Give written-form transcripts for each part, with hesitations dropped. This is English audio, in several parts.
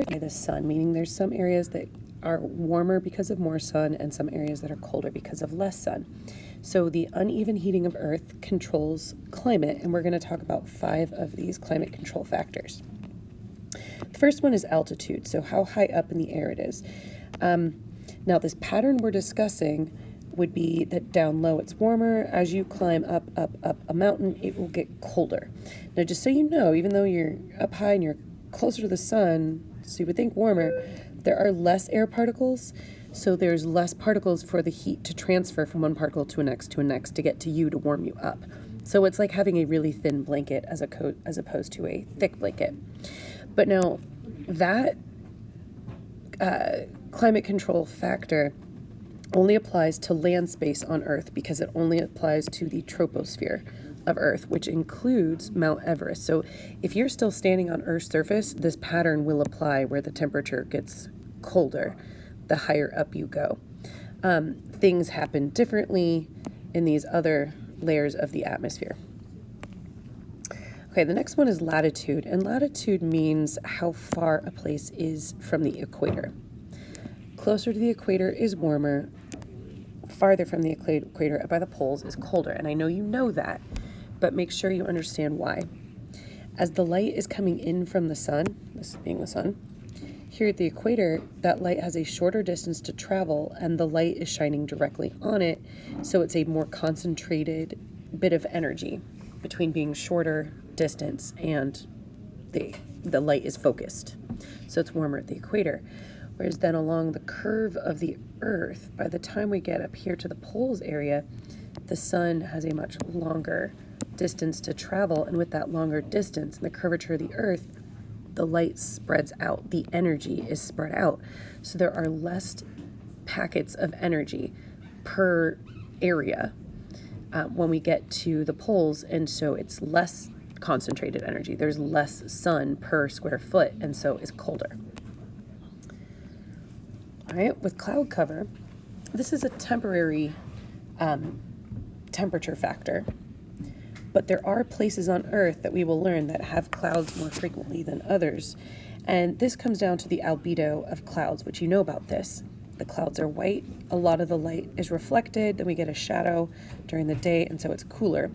by the sun, meaning there's some areas that are warmer because of more sun and some areas that are colder because of less sun. So the uneven heating of Earth controls climate, and we're going to talk about 5 of these climate control factors. The first one is altitude, so how high up in the air it is. Now this pattern we're discussing would be that down low it's warmer. As you climb up a mountain, it will get colder. Now just so you know, even though you're up high and you're closer to the sun, so you would think warmer, there are less air particles, so there's less particles for the heat to transfer from one particle to a next to get to you to warm you up. So it's like having a really thin blanket as opposed to a thick blanket. But now that climate control factor only applies to land space on Earth because it only applies to the troposphere of Earth, which includes Mount Everest. So if you're still standing on Earth's surface, this pattern will apply where the temperature gets colder the higher up you go. Things happen differently in these other layers of the atmosphere. Okay, the next one is latitude, and latitude means how far a place is from the equator. Closer to the equator is warmer, farther from the equator by the poles is colder, and I know you know that, but make sure you understand why. As the light is coming in from the sun, this being the sun, here at the equator, that light has a shorter distance to travel, and the light is shining directly on it, so it's a more concentrated bit of energy between being shorter distance and the light is focused. So it's warmer at the equator. Whereas then along the curve of the Earth, by the time we get up here to the poles area, the sun has a much longer distance to travel, and with that longer distance and the curvature of the Earth, the light spreads out, the energy is spread out. So there are less packets of energy per area when we get to the poles, and so it's less concentrated energy. There's less sun per square foot, and so it's colder. All right, with cloud cover, this is a temporary temperature factor, but there are places on Earth that we will learn that have clouds more frequently than others, and this comes down to the albedo of clouds, which you know about this. The clouds are white, a lot of the light is reflected, then we get a shadow during the day, and so it's cooler.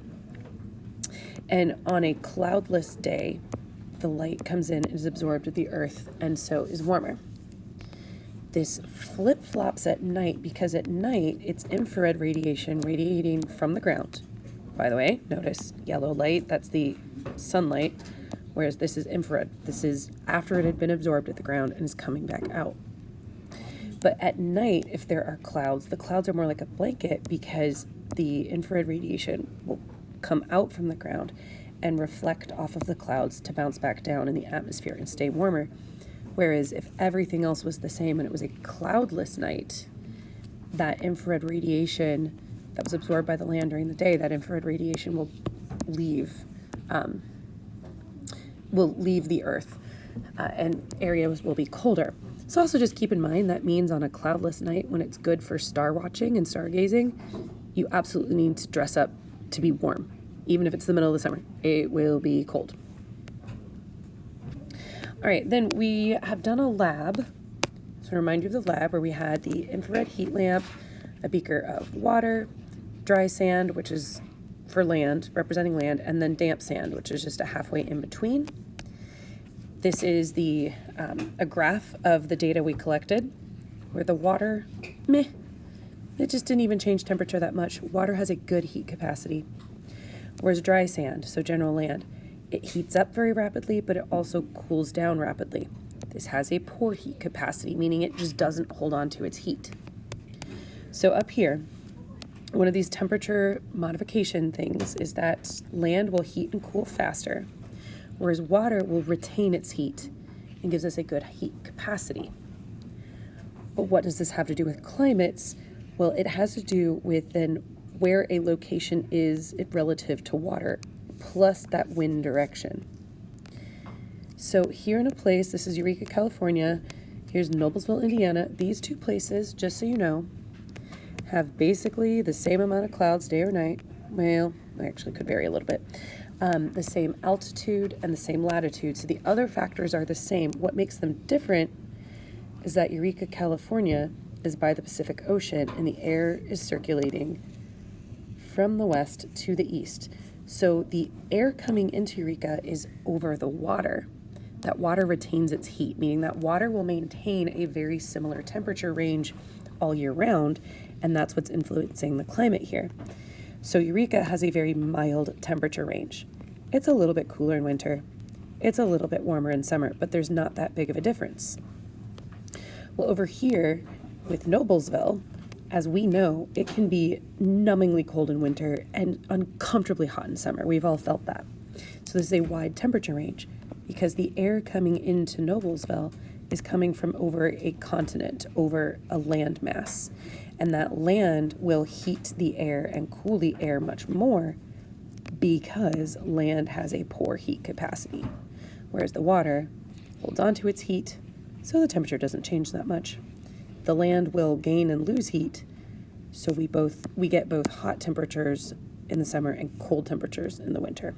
And on a cloudless day, the light comes in and is absorbed with the Earth, and so is warmer. This flip-flops at night because at night it's infrared radiation radiating from the ground. By the way, notice yellow light, that's the sunlight, whereas this is infrared. This is after it had been absorbed at the ground and is coming back out. But at night, if there are clouds, the clouds are more like a blanket because the infrared radiation will come out from the ground and reflect off of the clouds to bounce back down in the atmosphere and stay warmer. Whereas if everything else was the same and it was a cloudless night, that infrared radiation that was absorbed by the land during the day, that infrared radiation will leave the Earth, and areas will be colder. So also just keep in mind that means on a cloudless night when it's good for star watching and stargazing, you absolutely need to dress up to be warm. Even if it's the middle of the summer, it will be cold. All right, then we have done a lab. So to remind you of the lab where we had the infrared heat lamp, a beaker of water, dry sand, which is for land, representing land, and then damp sand, which is just a halfway in between. This is a graph of the data we collected, where the water, it just didn't even change temperature that much. Water has a good heat capacity, whereas dry sand, so general land, it heats up very rapidly, but it also cools down rapidly. This has a poor heat capacity, meaning it just doesn't hold on to its heat. So up here, one of these temperature modification things is that land will heat and cool faster, whereas water will retain its heat and gives us a good heat capacity. But what does this have to do with climates? Well, it has to do with then where a location is relative to water, plus that wind direction. So here in a place, this is Eureka, California, here's Noblesville, Indiana. These two places, just so you know, have basically the same amount of clouds day or night. Well, actually could vary a little bit. the same altitude and the same latitude. So the other factors are the same. What makes them different is that Eureka, California is by the Pacific Ocean and the air is circulating from the west to the east. So the air coming into Eureka is over the water. That water retains its heat, meaning that water will maintain a very similar temperature range all year round, and that's what's influencing the climate here. So Eureka has a very mild temperature range. It's a little bit cooler in winter. It's a little bit warmer in summer, but there's not that big of a difference. Well, over here with Noblesville, as we know, it can be numbingly cold in winter and uncomfortably hot in summer. We've all felt that. So this is a wide temperature range because the air coming into Noblesville is coming from over a continent, over a land mass. And that land will heat the air and cool the air much more because land has a poor heat capacity, whereas the water holds onto its heat, so the temperature doesn't change that much. The land will gain and lose heat, so we get both hot temperatures in the summer and cold temperatures in the winter.